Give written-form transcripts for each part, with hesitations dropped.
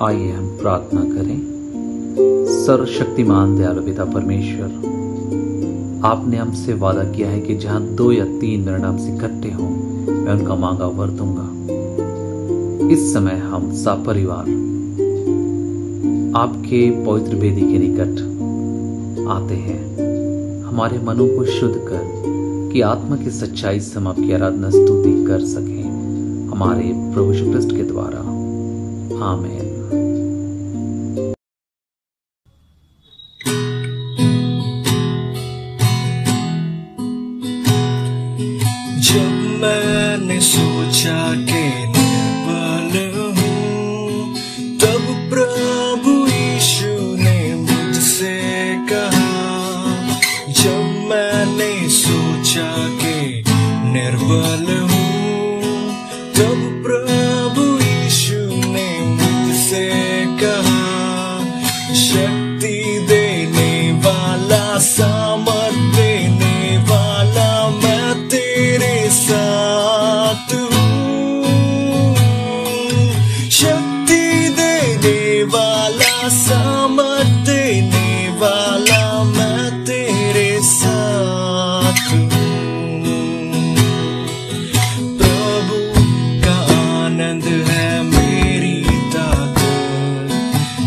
आइए हम प्रार्थना करें। सर्वशक्तिमान दयालु पिता परमेश्वर, आपने हमसे वादा किया है कि जहां 2 या 3 मेरे नाम से इकट्ठे हों, मैं उनका मांगा वर दूंगा। इस समय हम सपरिवार आपके पवित्र वेदी के निकट आते हैं, हमारे मनों को शुद्ध कर कि आत्मा की सच्चाई से हम आपकी आराधना स्तुति कर सकें, हमारे प्रभु यीशु ख्रिस्ट के द्वारा। आमीन। जब मैंने सोचा कि निर्बल हूँ, तब प्रभु यीशु ने मुझसे कहा। जब मैंने सोचा कि निर्बल हूँ, तब प्रभु यीशु ने मुझसे कहा। शक्ति देने वाला, सामर्थ देने वाला, मैं तेरे साथ हूँ। शक्ति देने वाला, सामर्थ देने वाला, मैं तेरे साथ हूँ। प्रभु का आनंद है मेरी ताकत,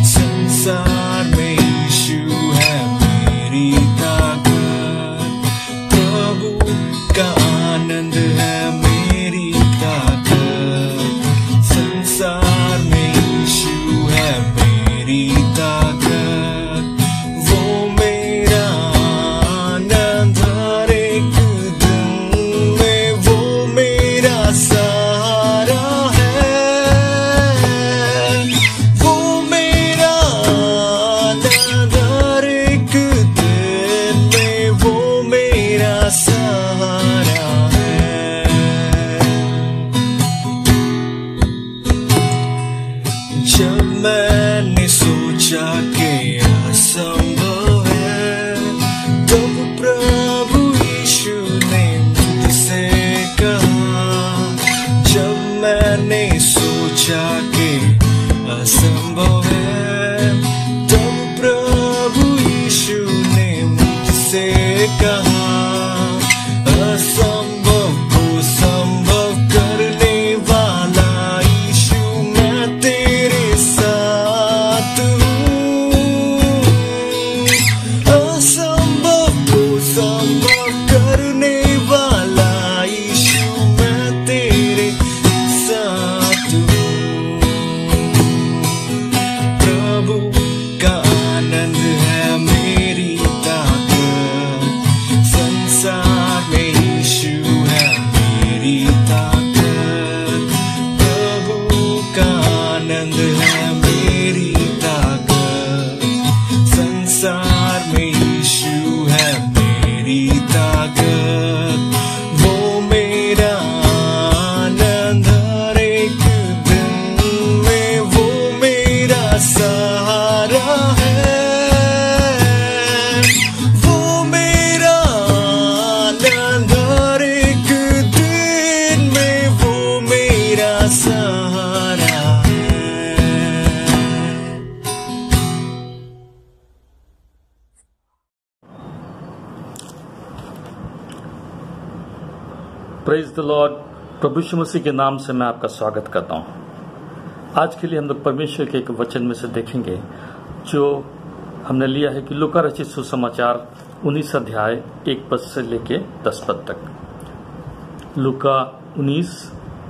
संसार में यीशु है मेरी ताकत। प्रभु का आनंद है मेरी ताकत, संसार में यीशु है मेरी ताकत। वो मेरा आनंद हर एक दिन में, वो मेरा सहारा है। वो मेरा आनंद हर एक दिन में, वो मेरा सहारा है। जब मैंने सोचा कि असंभव है, तब प्रभु यीशु ने मुझसे कहा। जब मैंने सोचा कि असंभव है, तब प्रभु यीशु ने मुझसे कहा। असंभव को संभव करने वाला यीशु, मैं तेरे साथ हूँ। असंभव को संभव करने वाला यीशु, मैं तेरे साथ हूँ। प्रभु का आनंद है मेरी ताकत, संसार में यीशु है मेरी ताकत। प्रभु का आनंद है मेरी ताकत, संसार में यीशु है मेरी ताकत। वो मेरा आनंद हर एक दिन में, वो मेरा सहारा है। वो मेरा आनंद हर एक दिन में, वो मेरा सहारा है। Praise the lord. प्रभु यीशु मसीह के नाम से मैं आपका स्वागत करता हूं। आज के लिए हम लोग परमेश्वर के एक वचन में से देखेंगे, जो हमने लिया है कि लूका रचित सुसमाचार 19 अध्याय 1 पद से लेके 10 पद तक। लूका 19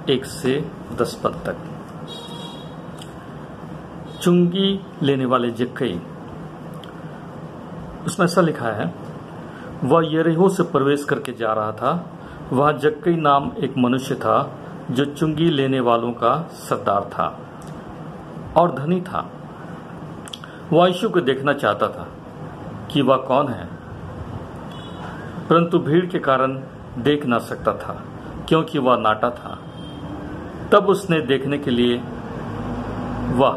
1 से 10 पद तक। चुंगी लेने वाले जक्कई, उसमें ऐसा लिखा है, वह यरीहो से प्रवेश करके जा रहा था। वहां जक्कई नाम एक मनुष्य था, जो चुंगी लेने वालों का सरदार था और धनी था। वह यीशु को देखना चाहता था कि वह कौन है, परंतु भीड़ के कारण देख ना सकता था, क्योंकि वह नाटा था। तब उसने देखने के लिए वह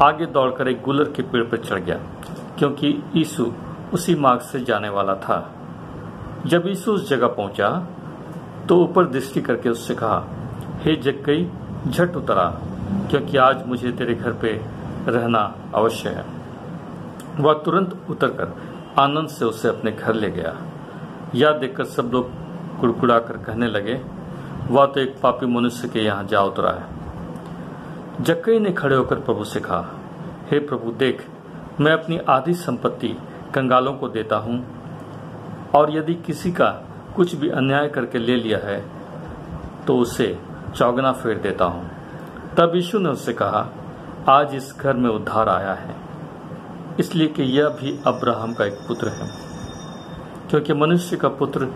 आगे दौड़कर एक गुलर के पेड़ पर चढ़ गया, क्योंकि यीशु उसी मार्ग से जाने वाला था। जब यीशु उस जगह पहुंचा तो ऊपर दृष्टि करके उससे कहा, हे जक्कई, झट उतर आ, क्योंकि आज मुझे तेरे घर पे रहना अवश्य है। वह तुरंत उतरकर आनंद से उसे अपने घर ले गया। यह देखकर सब लोग कुड़कुड़ा कर कहने लगे, वह तो एक पापी मनुष्य के यहाँ जा उतरा है। जक्कई ने खड़े होकर प्रभु से कहा, हे प्रभु, देख, मैं अपनी आधी संपत्ति कंगालों को देता हूँ, और यदि किसी का कुछ भी अन्याय करके ले लिया है तो उसे चौगुना फेर देता हूँ। तब यीशु ने उससे कहा, आज इस घर में उद्धार आया है, इसलिए कि यह भी अब्राहम का एक पुत्र है, क्योंकि मनुष्य का पुत्र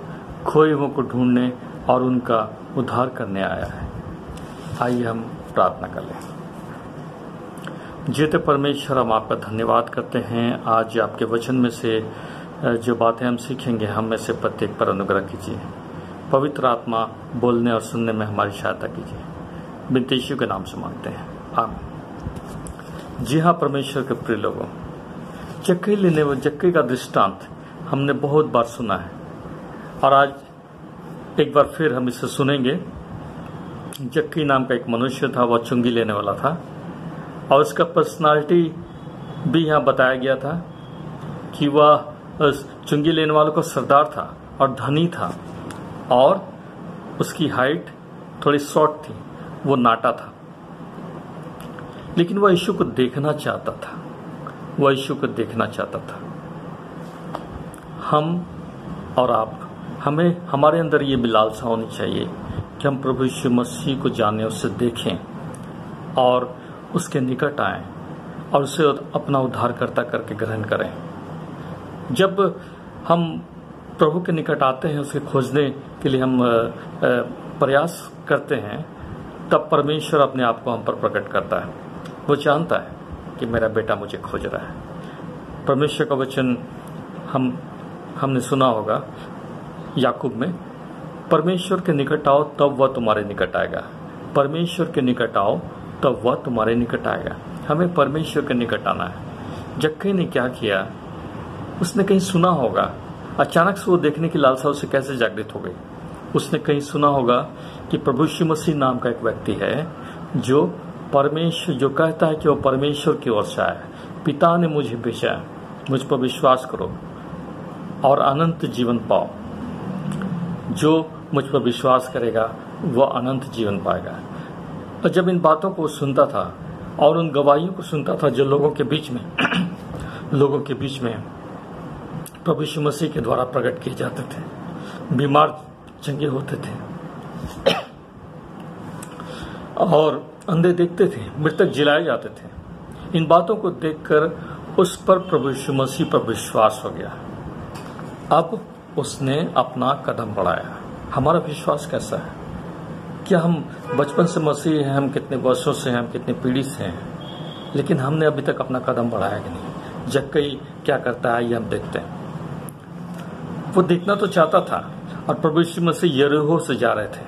खोए हुओं को ढूंढने और उनका उद्धार करने आया है। आइए हम प्रार्थना कर लें। जीते परमेश्वर, हम आपका धन्यवाद करते हैं। आज आपके वचन में से जो बातें हम सीखेंगे, हम में से प्रत्येक पर अनुग्रह कीजिए। पवित्र आत्मा बोलने और सुनने में हमारी सहायता कीजिए। बिनती यीशु के नाम से मांगते हैं, आमीन। जी हाँ परमेश्वर के प्रिय लोगों, जक्कई का दृष्टांत हमने बहुत बार सुना है, और आज एक बार फिर हम इसे सुनेंगे। जक्कई नाम का एक मनुष्य था, वह चुंगी लेने वाला था, और उसका पर्सनालिटी भी यहाँ बताया गया था कि वह चुंगी लेने वालों का सरदार था और धनी था, और उसकी हाइट थोड़ी शॉर्ट थी, वो नाटा था। लेकिन वह यीशु को देखना चाहता था, वह यीशु को देखना चाहता था। हम और आप, हमें हमारे अंदर ये भी लालसा होनी चाहिए कि हम प्रभु यीशु मसीह को जाने, उससे देखें और उसके निकट आएं और उसे अपना उद्धारकर्ता करके ग्रहण करें। जब हम प्रभु के निकट आते हैं, उसे खोजने के लिए हम प्रयास करते हैं, तब परमेश्वर अपने आप को हम पर प्रकट करता है। वो जानता है कि मेरा बेटा मुझे खोज रहा है। परमेश्वर का वचन हमने सुना होगा याकूब में, परमेश्वर के निकट आओ तब वह तुम्हारे निकट आएगा। परमेश्वर के निकट आओ तब वह तुम्हारे निकट आएगा। हमें परमेश्वर के निकट आना है। जक्कई ने क्या किया, उसने कहीं सुना होगा, अचानक से वो देखने की लालसा उसे कैसे जागृत हो गई। उसने कहीं सुना होगा कि प्रभु यीशु मसीह नाम का एक व्यक्ति है जो कहता है कि वो परमेश्वर की ओर से आया, पिता ने मुझे भेजा, मुझ पर विश्वास करो और अनंत जीवन पाओ। जो मुझ पर विश्वास करेगा वह अनंत जीवन पाएगा। और जब इन बातों को सुनता था और उन गवाहियों को सुनता था जो लोगों के बीच में प्रभु यीशु मसीह के द्वारा प्रकट किए जाते थे, बीमार चंगे होते थे और अंधे देखते थे, मृतक जिलाए जाते थे। इन बातों को देखकर उस पर प्रभु यीशु मसीह पर विश्वास हो गया। अब उसने अपना कदम बढ़ाया। हमारा विश्वास कैसा है? क्या हम बचपन से मसीह हैं, हम कितने वर्षों से हैं, हम कितने पीढ़ी से हैं, लेकिन हमने अभी तक अपना कदम बढ़ाया कि नहीं? जक्कई क्या करता है ये हम देखते हैं। वो देखना तो चाहता था, और प्रभु यीशु मसीह यरीहो से जा रहे थे,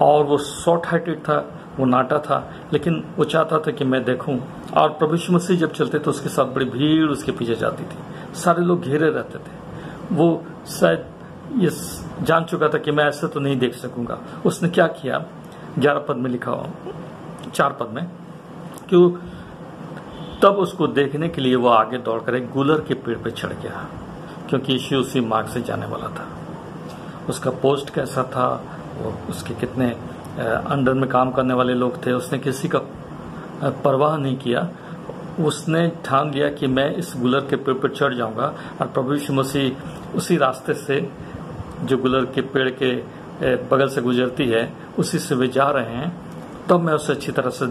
और वो शॉर्ट हाइटेड था, वो नाटा था, लेकिन वो चाहता था कि मैं देखूं। और प्रभु यीशु मसीह जब चलते तो उसके साथ बड़ी भीड़ उसके पीछे जाती थी, सारे लोग घेरे रहते थे। वो शायद ये जान चुका था कि मैं ऐसे तो नहीं देख सकूंगा। उसने क्या किया, 11 पद में लिखा हो, 4 पद में, क्यों तब उसको देखने के लिए वो आगे दौड़कर एक गुलर के पेड़ पे चढ़ गया, क्योंकि यीशु उसी मार्ग से जाने वाला था। उसका पोस्ट कैसा था, वो उसके कितने अंडर में काम करने वाले लोग थे, उसने किसी का परवाह नहीं किया। उसने ठान लिया कि मैं इस गुलर के पेड़ पर चढ़ जाऊंगा, और प्रभु यीशु मसीह उसी रास्ते से जो गुलर के पेड़ के बगल से गुजरती है उसी से वे जा रहे हैं, तब मैं उसे अच्छी तरह से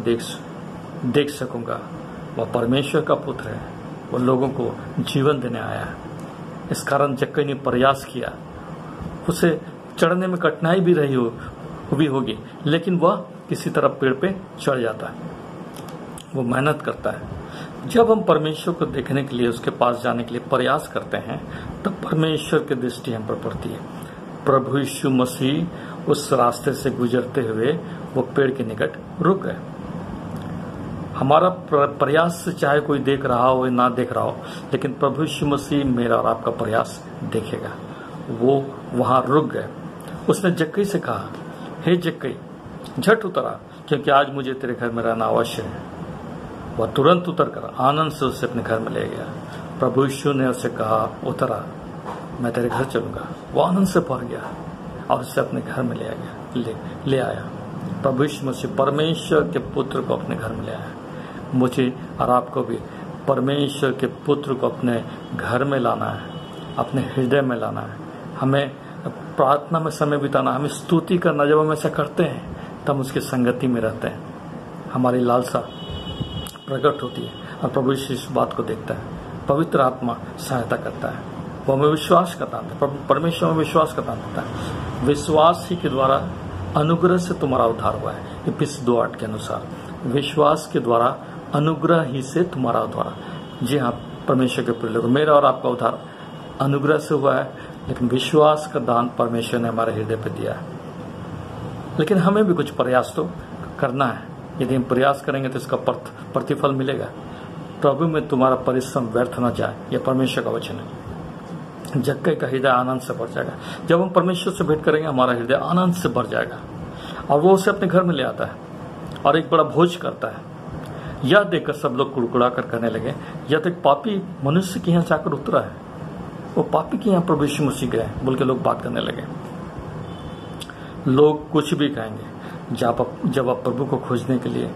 देख सकूंगा। वह परमेश्वर का पुत्र है, वो लोगों को जीवन देने आया है। इस कारण जक्कई ने प्रयास किया। उसे चढ़ने में कठिनाई भी होगी, लेकिन वह किसी तरह पेड़ पे चढ़ जाता है, वो मेहनत करता है। जब हम परमेश्वर को देखने के लिए, उसके पास जाने के लिए प्रयास करते हैं, तब परमेश्वर की दृष्टि हम पर पड़ती है। प्रभु यीशु मसीह उस रास्ते से गुजरते हुए वो पेड़ के निकट रुक गए। हमारा प्रयास से चाहे कोई देख रहा हो या ना देख रहा हो, लेकिन प्रभु यीशु मसीह मेरा और आपका प्रयास देखेगा। वो वहां रुक गए। उसने जक्कई से कहा, हे जक्कई, झट उतरा, क्योंकि आज मुझे तेरे घर में रहना अवश्य है। वह तुरंत उतर कर आनंद से उसे अपने घर में ले गया। प्रभु यीशु ने उसे कहा, उतरा, मैं तेरे घर चलूंगा। वो आनंद से भर गया और उसे अपने घर में ले आया। प्रभु यीशु मसीह परमेश्वर के पुत्र को अपने घर में ले आया। मुझे और आपको भी परमेश्वर के पुत्र को अपने घर में लाना है, अपने हृदय में लाना है। हमें प्रार्थना में समय बिताना, हमें स्तुति करना। जब हम ऐसा करते हैं तब उसकी संगति में रहते हैं, हमारी लालसा प्रकट होती है और प्रभु यीशु इस बात को देखता है। पवित्र आत्मा सहायता करता है, वो हमें विश्वास का दान देता है। परमेश्वर में विश्वास का दान देता है। विश्वास ही के द्वारा अनुग्रह से तुम्हारा उद्धार हुआ है। इफिसियों 2:8 के अनुसार विश्वास के द्वारा अनुग्रह ही से तुम्हारा उद्धार। जी हाँ परमेश्वर के प्रिय लोगों, मेरा और आपका उद्धार अनुग्रह से हुआ है, लेकिन विश्वास का दान परमेश्वर ने हमारे हृदय पर दिया है। लेकिन हमें भी कुछ प्रयास तो करना है। यदि हम प्रयास करेंगे तो इसका प्रतिफल मिलेगा। प्रभु में तुम्हारा परिश्रम व्यर्थ न जाए, यह परमेश्वर का वचन है। जक्कई का हृदय आनंद से भर जाएगा। जब हम परमेश्वर से भेंट करेंगे हमारा हृदय आनंद से भर जाएगा और वो उसे अपने घर में ले आता है और एक बड़ा भोज करता है। यह देखकर सब लोग कुड़कुड़ा कर कहने लगे, यह तो एक पापी मनुष्य के यहाँ जाकर उतरा है। वो पापी के यहाँ प्रभु यीशु मसीह गए बोल के लोग बात करने लगे। लोग कुछ भी कहेंगे जब आप प्रभु को खोजने के लिए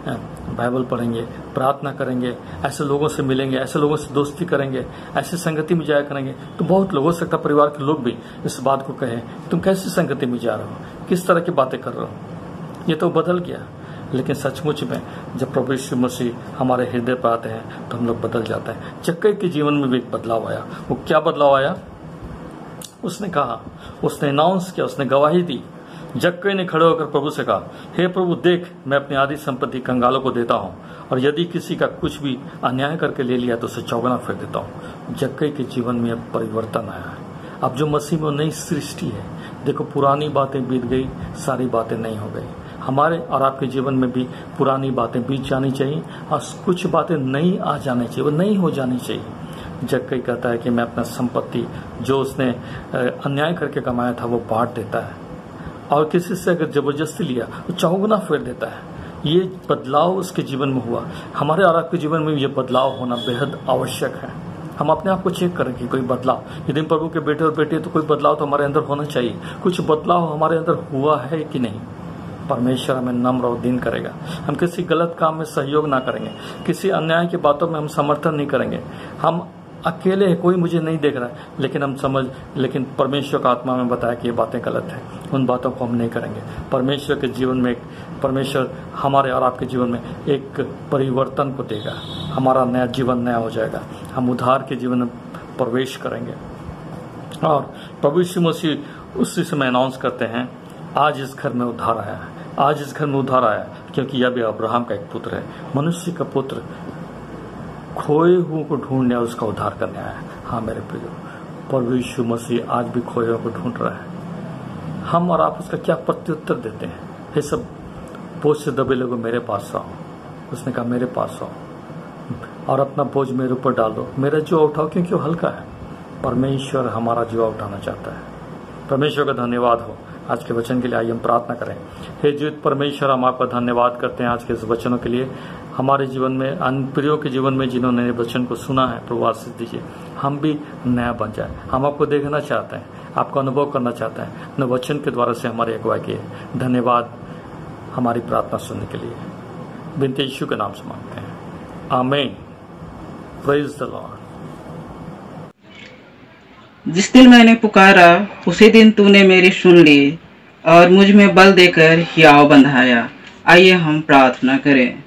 बाइबल पढ़ेंगे, प्रार्थना करेंगे, ऐसे लोगों से मिलेंगे, ऐसे लोगों से दोस्ती करेंगे, ऐसी संगति में जाया करेंगे, तो बहुत लोग, हो सकता है परिवार के लोग भी इस बात को कहें, तुम कैसी संगति में जा रहे हो, किस तरह की बातें कर रहे हो, ये तो बदल गया। लेकिन सचमुच में जब प्रभु यीशु मसीह हमारे हृदय पर आते हैं तो हम लोग बदल जाता है। जक्कई के जीवन में भी एक बदलाव आया। वो क्या बदलाव आया? उसने कहा, उसने अनाउंस किया, उसने गवाही दी। जक्कई ने खड़े होकर प्रभु से कहा, हे प्रभु देख, मैं अपनी आधी संपत्ति कंगालों को देता हूँ और यदि किसी का कुछ भी अन्याय करके ले लिया तो उसे चौगुना फेंक देता हूँ। जक्कई के जीवन में अब परिवर्तन आया है। अब जो मसीह में नई सृष्टि है। देखो पुरानी बातें बीत गई, सारी बातें नई हो गई। हमारे और आपके जीवन में भी पुरानी बातें बीत जानी चाहिए और कुछ बातें नई आ जानी चाहिए, वो नई हो जानी चाहिए। जक्कई कहता है कि मैं अपना संपत्ति जो उसने अन्याय करके कमाया था वो बांट देता है और किसी से अगर जबरदस्ती लिया तो चौगुना फेर देता है। ये बदलाव उसके जीवन में हुआ। हमारे और आपके जीवन में ये बदलाव होना बेहद आवश्यक है। हम अपने आप को चेक करें कि कोई बदलाव, यदि प्रभु के बेटे और बेटे तो कोई बदलाव तो हमारे अंदर होना चाहिए। कुछ बदलाव हमारे अंदर हुआ है कि नहीं? परमेश्वर हमें नम्र और दीन करेगा। हम किसी गलत काम में सहयोग ना करेंगे, किसी अन्याय की बातों में हम समर्थन नहीं करेंगे। हम अकेले हैं, कोई मुझे नहीं देख रहा है, लेकिन परमेश्वर का आत्मा में बताया कि ये बातें गलत हैं, उन बातों को हम नहीं करेंगे। परमेश्वर के जीवन में परमेश्वर हमारे और आपके जीवन में एक परिवर्तन को देगा। हमारा नया जीवन नया हो जाएगा। हम उद्धार के जीवन में प्रवेश करेंगे। और प्रभु यीशु मसीह उसी समय अनाउंस करते हैं, आज इस घर में उद्धार आया है, आज इस घर में उद्धार आया, क्योंकि यह भी अब्राहम का एक पुत्र है। मनुष्य का पुत्र खोए हुओं को ढूंढने और उसका उद्धार करने आया है। हाँ मेरे प्रियो, प्रभु यीशु मसीह आज भी खोए हुओं को ढूंढ रहा है। हम और आप उसका क्या प्रत्युत्तर देते हैं? ये सब बोझ से दबे लोगों मेरे पास आओ। उसने कहा मेरे पास आओ और अपना बोझ मेरे ऊपर डाल दो, मेरा जो उठाओ, क्योंकि वो हल्का है। परमेश्वर हमारा जो उठाना चाहता है। परमेश्वर का धन्यवाद हो आज के वचन के लिए। आइए हम प्रार्थना करें। हे जीवित परमेश्वर, हम आपका धन्यवाद करते हैं आज के इस वचनों के लिए। हमारे जीवन में, अन्य प्रियों के जीवन में जिन्होंने वचन को सुना है, प्रभु आशीष दीजिए। हम भी नया बन जाए। हम आपको देखना चाहते हैं, आपका अनुभव करना चाहते हैं। न वचन के द्वारा से हमारी अगुवाई किए। धन्यवाद हमारी प्रार्थना सुनने के लिए। बिनती यीशु के नाम से मांगते हैं, आमीन। Praise the Lord. जिस दिन मैंने पुकारा उसी दिन तूने मेरी सुन ली और मुझ में बल देकर हियाव बंधाया। आइए हम प्रार्थना करें।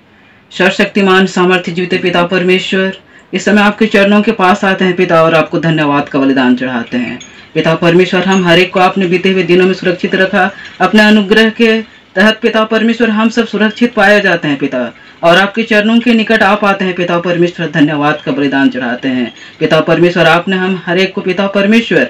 सर्वशक्तिमान सामर्थ्य जीवित पिता परमेश्वर, इस समय आपके चरणों के पास आते हैं पिता, और आपको धन्यवाद का बलिदान चढ़ाते हैं पिता परमेश्वर। हम हर एक को आपने बीते हुए दिनों में सुरक्षित रखा। अपने अनुग्रह के तहत पिता परमेश्वर हम सब सुरक्षित पाए जाते हैं पिता, और आपके चरणों के निकट आप आते हैं पिता परमेश्वर। धन्यवाद का बलिदान चढ़ाते हैं पिता परमेश्वर। आपने हम हर एक को पिता परमेश्वर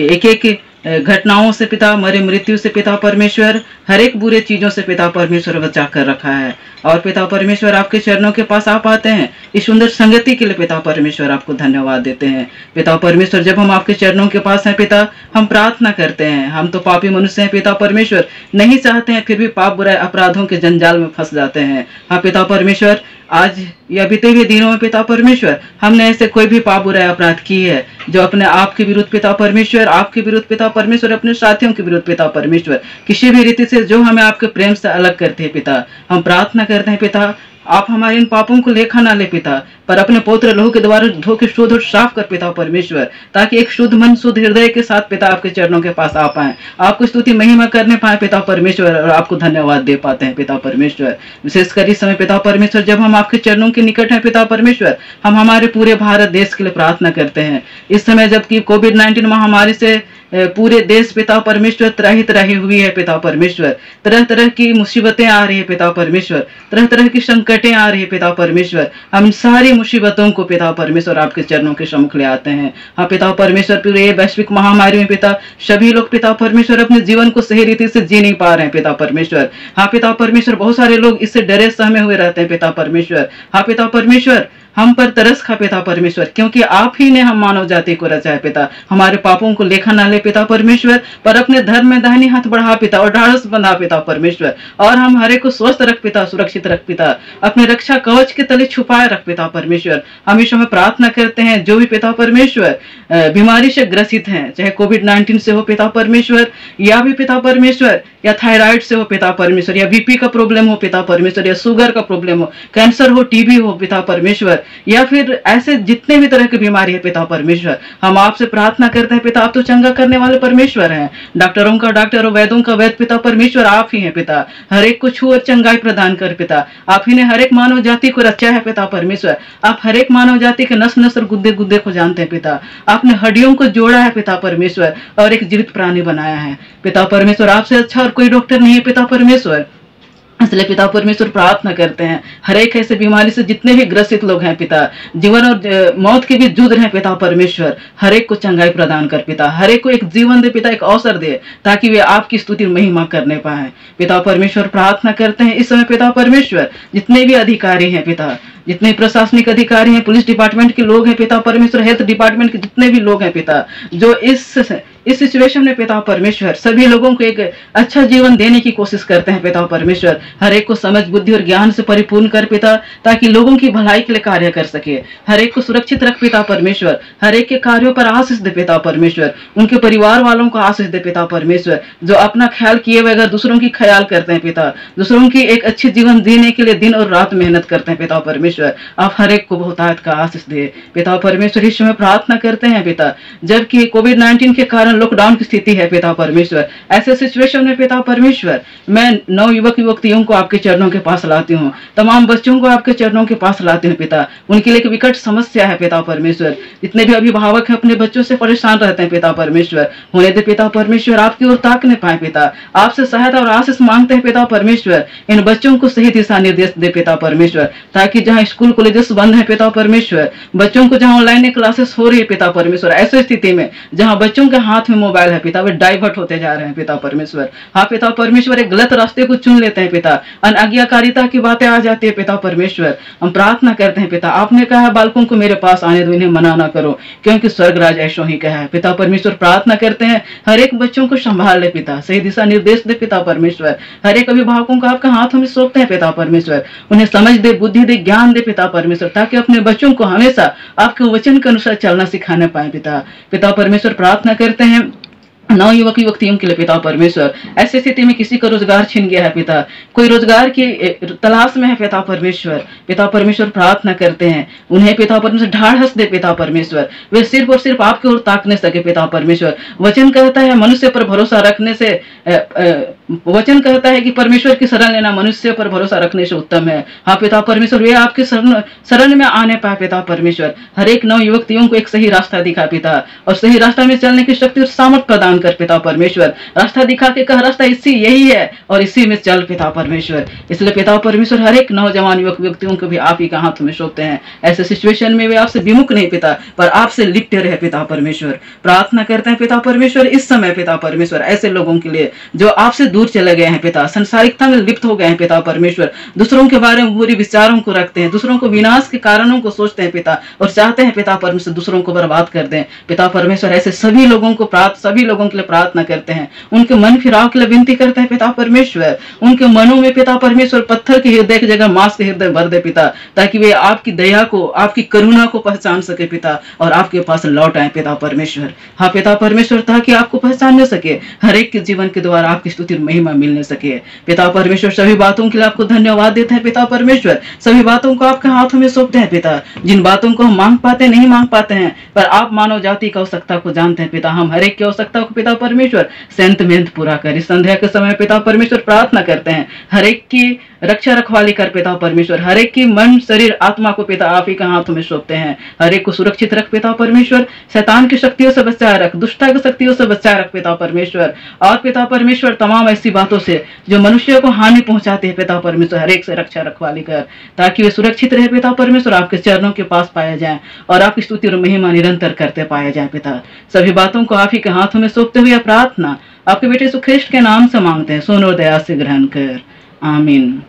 एक एक घटनाओं से पिता, मरे मृत्यु से पिता परमेश्वर, हर एक बुरे चीजों से पिता परमेश्वर बचा कर रखा है। और पिता परमेश्वर आपके चरणों के पास आप आते हैं, इस सुंदर संगति के लिए पिता परमेश्वर आपको धन्यवाद देते हैं। पिता परमेश्वर, जब हम आपके चरणों के पास हैं पिता, हम प्रार्थना करते हैं। हम तो पापी मनुष्य हैं पिता परमेश्वर, नहीं चाहते हैं फिर भी पाप बुराई अपराधों के जंजाल में फंस जाते हैं। हाँ पिता परमेश्वर, आज या बीते हुए दिनों में पिता परमेश्वर, हमने ऐसे कोई भी पाप बुराई अपराध की है जो अपने आप के विरुद्ध पिता परमेश्वर, आपके विरुद्ध पिता परमेश्वर, अपने साथियों के विरुद्ध पिता परमेश्वर, किसी भी रीति से जो हमें आपके प्रेम से अलग करते हैं पिता, हम प्रार्थना करते हैं पिता, आप हमारे इन पापों को लेखा ना ले पिता, पर अपने पवित्र लहू के द्वारा धो के शुद्ध और साफ कर पिता परमेश्वर, ताकि एक शुद्ध मन शुद्ध हृदय के साथ पिता आपके चरणों के पास आ पाए, आपको स्तुति महिमा करने पाए पिता परमेश्वर, और आपको धन्यवाद दे पाते हैं पिता परमेश्वर। विशेषकर इस समय पिता परमेश्वर, जब हम आपके चरणों के निकट हैं पिता परमेश्वर, हम हमारे पूरे भारत देश के लिए प्रार्थना करते हैं। इस समय जबकि कोविड-19 महामारी से पूरे देश पिता परमेश्वर त्राही त्राही हुई है पिता परमेश्वर, तरह तरह की मुसीबतें आ रही है पिता परमेश्वर, तरह तरह की संकटें आ रही है पिता परमेश्वर। हम सारी मुसीबतों को पिता परमेश्वर आपके चरणों के सम्मुख ले आते हैं। हाँ पिता परमेश्वर, पूरे वैश्विक महामारी में पिता सभी लोग पिता परमेश्वर अपने जीवन को सही रीति से जी नहीं पा रहे हैं पिता परमेश्वर। हाँ पिता परमेश्वर, बहुत सारे लोग इससे डरे सहमे हुए रहते हैं पिता परमेश्वर। हाँ पिता परमेश्वर, हम पर तरस खा पिता परमेश्वर, क्योंकि आप ही ने हम मानव जाति को रचा है पिता। हमारे पापों को लेखा ना ले पिता परमेश्वर, पर अपने धर्म में दाहिनी हाथ बढ़ा पिता और ढाढ़स बंधा पिता परमेश्वर, और हम हरे को स्वस्थ रख पिता, सुरक्षित रख पिता, अपने रक्षा कवच के तले छुपाए रख पिता परमेश्वर। हम इस समय प्रार्थना करते हैं, जो भी पिता परमेश्वर बीमारी से ग्रसित हैं, चाहे कोविड-19 से हो पिता परमेश्वर, या भी पिता परमेश्वर, या थायराइड से हो पिता परमेश्वर, या बीपी का प्रॉब्लम हो पिता परमेश्वर, या शुगर का प्रॉब्लम हो, कैंसर हो, टीबी हो पिता परमेश्वर, या फिर ऐसे जितने भी तरह की बीमारी है पिता परमेश्वर, हम आपसे प्रार्थना करते हैं पिता। आप तो चंगा करने वाले परमेश्वर हैं, डॉक्टरों का डॉक्टर और वैद्यों का वैद्य पिता परमेश्वर आप ही हैं पिता। हर एक को छू और चंगाई प्रदान कर पिता। आप ही ने हर एक मानव जाति को रचा है पिता परमेश्वर। आप हर एक मानव जाति के नस नस और गुद्दे गुद्दे को जानते हैं पिता। आपने हड्डियों को जोड़ा है पिता परमेश्वर और एक जीवित प्राणी बनाया है पिता परमेश्वर। आपसे अच्छा और कोई डॉक्टर नहीं है पिता परमेश्वर। इसलिए पिता परमेश्वर प्रार्थना करते हैं, हर एक ऐसे बीमारी से जितने भी ग्रसित लोग हैं पिता, जीवन और मौत के भी जूझ रहे हैं पिता परमेश्वर, हर एक को चंगाई प्रदान कर पिता, हर एक को एक जीवन दे पिता, एक अवसर दे, ताकि वे आपकी स्तुति महिमा करने पाए पिता परमेश्वर। प्रार्थना करते हैं इस समय पिता परमेश्वर, जितने भी अधिकारी हैं पिता, जितने प्रशासनिक अधिकारी हैं, पुलिस डिपार्टमेंट के लोग हैं पिता परमेश्वर, हेल्थ डिपार्टमेंट के जितने भी लोग हैं पिता, जो इस सिचुएशन में पिता परमेश्वर सभी लोगों को एक अच्छा जीवन देने की कोशिश करते हैं पिता परमेश्वर। हर एक को समझ बुद्धि और ज्ञान से परिपूर्ण कर पिता, ताकि लोगों की भलाई के लिए कार्य कर सके। हर एक को सुरक्षित रख पिता परमेश्वर, हर एक के कार्यों पर आशीष दे पिता परमेश्वर, उनके परिवार वालों को आशीष दे पिता परमेश्वर, जो अपना ख्याल किए बगैर दूसरों की ख्याल करते हैं पिता, दूसरों की एक अच्छी जीवन जीने के लिए दिन और रात मेहनत करते हैं पिता परमेश्वर। आप हर एक को बहुतायत का आशीष दे पिता परमेश्वर। इस समय प्रार्थना करते हैं पिता, जबकि कोविड-19 के कारण लॉकडाउन की स्थिति है पिता परमेश्वर, ऐसे सिचुएशन में पिता परमेश्वर, मैं नौ युवक युवतियों को आपके चरणों के पास लाती हूँ, तमाम बच्चों को आपके चरणों के पास लाती हूँ पिता। उनके लिए एक विकट समस्या है पिता परमेश्वर, जितने भी अभिभावक हैं अपने बच्चों से परेशान रहते हैं पिता परमेश्वर, होने दे पिता परमेश्वर, आपकी ओर ताकने पाए पिता, आपसे सहायता और आशीष मांगते हैं पिता परमेश्वर। इन बच्चों को सही दिशा निर्देश दे पिता परमेश्वर, ताकि जहाँ स्कूल कॉलेजेस बंद है पिता परमेश्वर, बच्चों को जहाँ ऑनलाइन क्लासेस हो रही है पिता परमेश्वर, ऐसी स्थिति में जहाँ बच्चों के हाथ में मोबाइल है पिता, वे डाइवर्ट होते जा रहे हैं पिता परमेश्वर। हाँ पिता परमेश्वर, एक गलत रास्ते को चुन लेते हैं पिता, अनाज्ञाकारिता की बातें आ जाती है पिता परमेश्वर। हम प्रार्थना करते हैं पिता, आपने कहा है बालकों को मेरे पास आने दो, इन्हें मना ना करो, क्योंकि स्वर्ग राज ऐसो ही कहा है पिता परमेश्वर। प्रार्थना करते हैं हर एक बच्चों को संभाल ले पिता, सही दिशा निर्देश दे पिता परमेश्वर। हर एक अभिभावकों को आपके हाथों में सौंपते हैं पिता परमेश्वर, उन्हें समझ दे, बुद्धि दे, ज्ञान दे पिता परमेश्वर, ताकि अपने बच्चों को हमेशा आपके वचन के अनुसार चलना सिखाने पाए पिता परमेश्वर। प्रार्थना करते हैं नौ युवक युवतियों के लिए पिता परमेश्वर, ऐसी स्थिति में किसी का रोजगार छिन गया है पिता, कोई रोजगार की तलाश में है पिता परमेश्वर। प्रार्थना करते हैं उन्हें पिता परमेश्वर ढाढ़स दे पिता परमेश्वर, वे सिर्फ और सिर्फ आपकी ओर ताकने सके पिता परमेश्वर। वचन कहता है मनुष्य पर भरोसा रखने से वचन कहता है कि परमेश्वर की शरण लेना मनुष्य पर भरोसा रखने से उत्तम है। हाँ पिता परमेश्वर, वे आपके शरण में आने पाए पिता परमेश्वर। हर एक नव युवतियों को एक सही रास्ता दिखा पिता, और सही रास्ता में चलने की शक्ति और सामर्थ प्रदान कर पिता परमेश्वर। रास्ता दिखा के कहा रास्ता इसी यही है और इसी में चल पिता परमेश्वर। इसलिए पिता परमेश्वर हर एक नौजवान युवक व्यक्तियों को भी आप ही का हाथ में सौंपते हैं। ऐसे सिचुएशन में वे आपसे विमुख नहीं पिता, पर आपसे लिपटे रहे पिता परमेश्वर। प्रार्थना करते हैं पिता परमेश्वर इस समय पिता परमेश्वर ऐसे लोगों के लिए जो आपसे दूर चले गए हैं पिता, संसारिकता में लिप्त हो गए हैं पिता परमेश्वर, दूसरों के बारे में बुरी विचारों को रखते हैं, दूसरों को विनाश के कारणों को सोचते हैं पिता, और चाहते हैं पिता परमेश्वर दूसरों को बर्बाद कर दें पिता परमेश्वर। ऐसे सभी लोगों के लिए प्रार्थना करते हैं, उनके मन फिराव के लिए विनती करते हैं पिता परमेश्वर। उनके मनों में पिता परमेश्वर पत्थर के हृदय की जगह मांस के हृदय भर दे पिता, ताकि वे आपकी दया को, आपकी करुणा को पहचान सके पिता, और आपके पास लौट आए पिता परमेश्वर। हाँ पिता परमेश्वर, ताकि आपको पहचानने सके, हर एक के जीवन के द्वारा आपकी स्तुति और महिमा मिलने सके पिता परमेश्वर। सभी बातों के लिए आपको धन्यवाद देते हैं पिता परमेश्वर। सभी बातों को आपके हाथों में सौंपते हैं पिता, जिन बातों को हम मांग पाते नहीं मांग पाते हैं, पर आप मानव जाति की आवश्यकता को जानते हैं पिता। हम हर एक की आवश्यकता को पिता परमेश्वर सेंतमेंत पूरा कर। इस संध्या के समय पिता परमेश्वर प्रार्थना करते हैं, हर एक की रक्षा रखवाली कर पिता परमेश्वर। हर एक की मन शरीर आत्मा को पिता आप ही के हाथों में सौंपते हैं। हर एक को सुरक्षित रख पिता परमेश्वर, शैतान की शक्तियों से बचाए रख, दुष्टता की शक्तियों से बचाए रख पिता परमेश्वर। और पिता परमेश्वर तमाम ऐसी बातों से जो मनुष्य को हानि पहुंचाते हैं पिता परमेश्वर, हर एक से रक्षा रखवाली कर, ताकि वे सुरक्षित रहे पिता परमेश्वर, आपके चरणों के पास पाए जाएं और आपकी स्तुति और महिमा निरंतर करते पाए जाए पिता। सभी बातों को आप ही के हाथों में सौंपते हुए प्रार्थना आपके बेटे यीशु ख्रिस्ट के नाम से मांगते हैं, सुन और दया से ग्रहण कर, आमीन।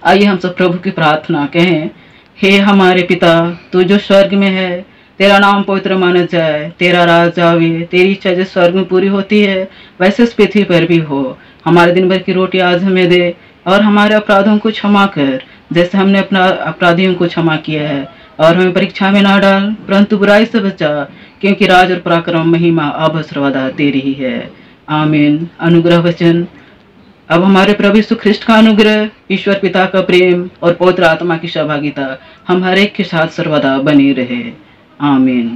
आइए हम सब प्रभु की प्रार्थना कहें। हे हमारे पिता, तू जो स्वर्ग में है, तेरा नाम पवित्र माना जाए, तेरा राज आवे, तेरी इच्छा जैसे स्वर्ग में पूरी होती है वैसे इस पृथ्वी पर भी हो। हमारे दिन भर की रोटी आज हमें दे, और हमारे अपराधों को क्षमा कर जैसे हमने अपना अपराधियों को क्षमा किया है, और हमें परीक्षा में ना डाल परंतु बुराई से बचा, क्योंकि राज और पराक्रम महिमा अब सर्वदा तेरी ही है, आमीन। अनुग्रह वचन। अब हमारे प्रभु यीशु ख्रिस्ट का अनुग्रह, ईश्वर पिता का प्रेम और पवित्र आत्मा की सहभागिता हम हर एक के साथ सर्वदा बनी रहे, आमीन।